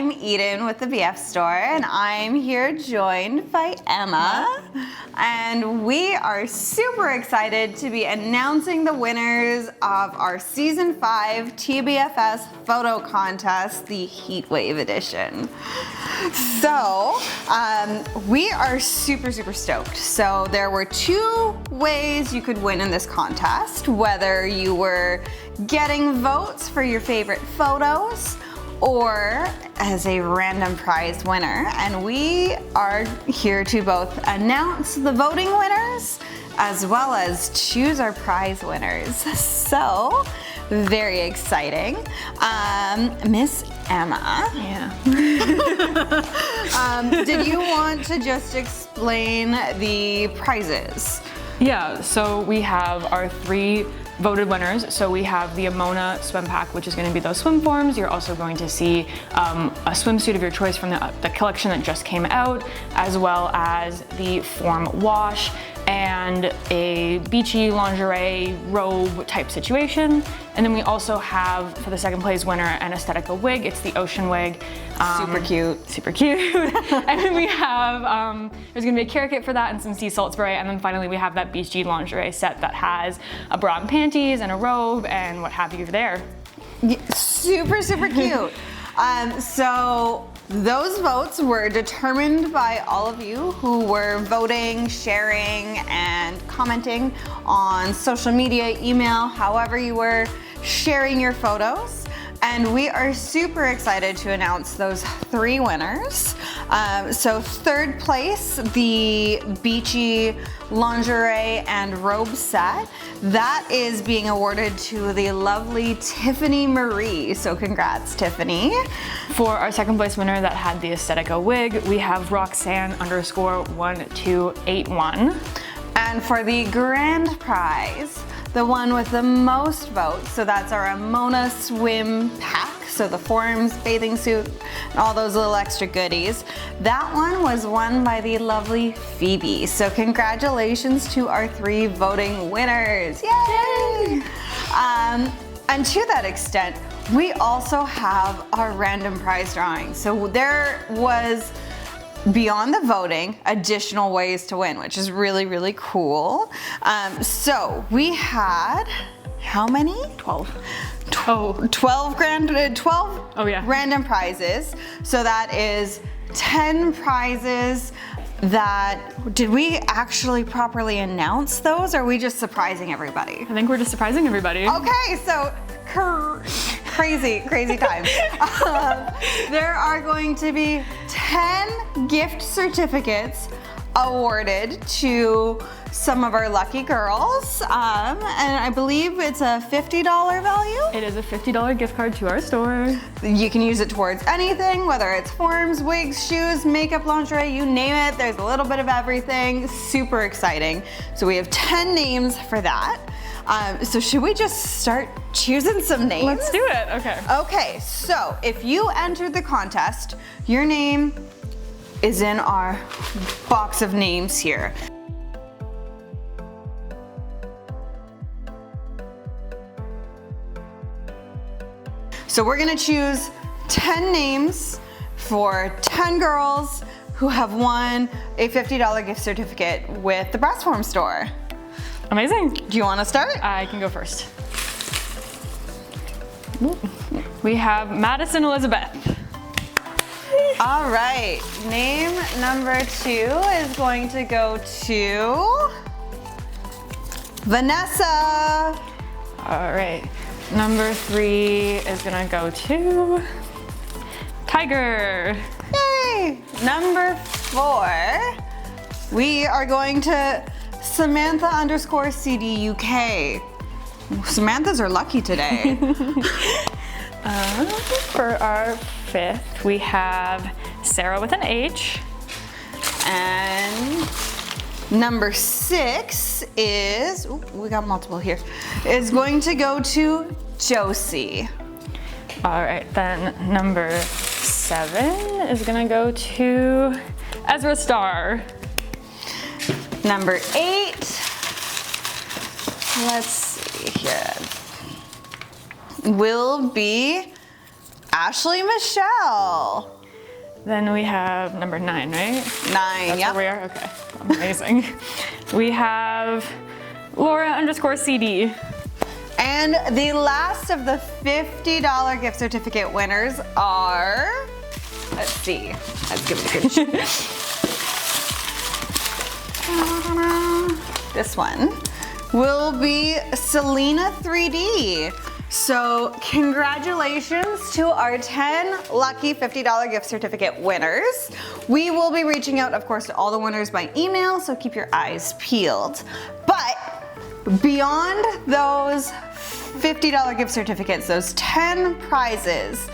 I'm Eden with the BF Store, and I'm here joined by Emma. And we are super excited to be announcing the winners of our Season 5 TBFS photo contest, the Heatwave edition. So, we are super stoked. So there were 2 ways you could win in this contest, whether you were getting votes for your favorite photos or as a random prize winner. And we are here to both announce the voting winners as well as choose our prize winners. So, very exciting. Miss Emma. Yeah. Did you want to just explain the prizes? Yeah, so we have our 3 voted winners. So we have the Amoena Swim Pack, which is going to be those swim forms. You're also going to see a swimsuit of your choice from the collection that just came out, as well as the form wash and a beachy lingerie robe type situation. And then we also have, for the second place winner, an Estetica wig. It's the ocean wig. Super cute. Super cute. And then we have, there's gonna be a care kit for that and some sea salt spray. And then finally we have that beachy lingerie set that has a bra and panties and a robe and what have you there. Yeah, super cute. So those votes were determined by all of you who were voting, sharing, and commenting on social media, email, however you were sharing your photos. And we are super excited to announce those 3 winners. So third place, the beachy lingerie and robe set. That is being awarded to the lovely Tiffany Marie. So congrats, Tiffany. For our second place winner that had the Estetica wig, we have Roxanne_1281. And for the grand prize, the one with the most votes, so that's our Amoena Swim Pack, so the forms, bathing suit, and all those little extra goodies. That one was won by the lovely Phoebe. So congratulations to our 3 voting winners. Yay! And to that extent, we also have our random prize drawing. So there was, beyond the voting, additional ways to win, which is really cool. So we had, how many? 12. 12 yeah. random prizes. So that is 10 prizes that, did we actually properly announce those, or are we just surprising everybody? I think we're just surprising everybody. Okay, so crazy times. There are going to be 10 gift certificates awarded to some of our lucky girls, and I believe it's a $50 value. It is a $50 gift card to our store. You can use it towards anything, whether it's forms, wigs, shoes, makeup, lingerie, you name it. There's a little bit of everything. Super exciting. So we have 10 names for that. So should we just start choosing some names? Let's do it, okay. Okay, so if you entered the contest, your name is in our box of names here. So we're gonna choose 10 names for 10 girls who have won a $50 gift certificate with the Brass Form store. Amazing. Do you wanna start? I can go first. We have Madison Elizabeth. All right, name number 2 is going to go to Vanessa. All right, number 3 is gonna go to Tiger. Yay! Number 4, we are going to Samantha_CDUK. Samantha's are lucky today. For our 5th, we have Sarah with an H. And number 6 is, ooh, we got multiple here, is going to go to Josie. All right, then number 7 is gonna go to Ezra Star. Number 8, let's see here, will be Ashley Michelle. Then we have number 9, right? 9, That's yep. where we are? Okay, amazing. We have Laura_CD. And the last of the $50 gift certificate winners are, let's see, let's give it a good shot. This one will be Selena 3D. So congratulations to our 10 lucky $50 gift certificate winners. We will be reaching out, of course, to all the winners by email, so keep your eyes peeled. But beyond those $50 gift certificates, those 10 prizes,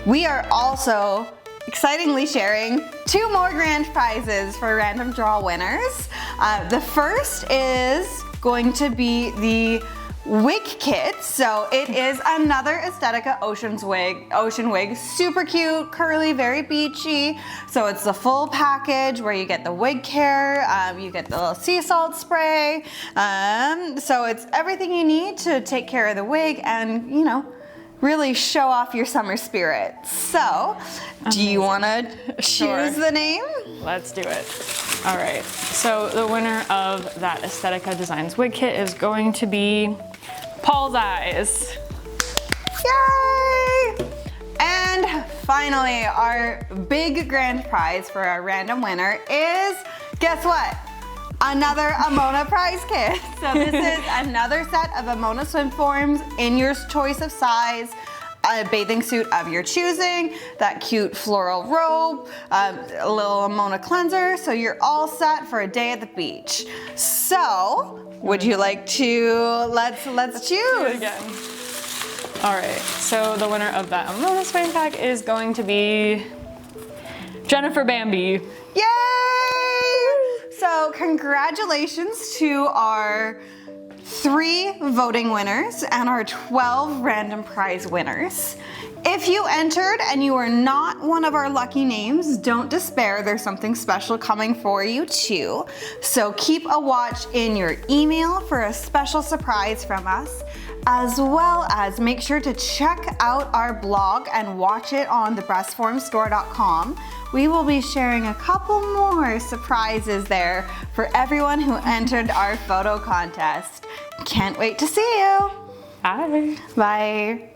we are also excitingly sharing 2 more grand prizes for random draw winners. The first is going to be the wig kit. So it is another Estetica ocean wig, super cute, curly, very beachy. So it's the full package where you get the wig care, you get the little sea salt spray. So it's everything you need to take care of the wig and, you know, really show off your summer spirit. So, do you want to choose the name? Let's do it. All right, so the winner of that Estetica Designs wig kit is going to be Paulseyes. Yay! And finally, our big grand prize for our random winner is, guess what? Another Amoena prize kit. So this is another set of Amoena swim forms in your choice of size, a bathing suit of your choosing, that cute floral robe, a little Amoena cleanser, so you're all set for a day at the beach. So, would you like to, let's choose. Do it again. All right, so the winner of that Amoena Swim Pack is going to be Jennifer Bambi. Yay! So congratulations to our 3 voting winners and our 12 random prize winners. If you entered and you are not one of our lucky names, don't despair. There's something special coming for you too. So keep a watch in your email for a special surprise from us, as well as make sure to check out our blog and watch it on thebreastformstore.com. We will be sharing a couple more surprises there for everyone who entered our photo contest. Can't wait to see you. Bye. Bye.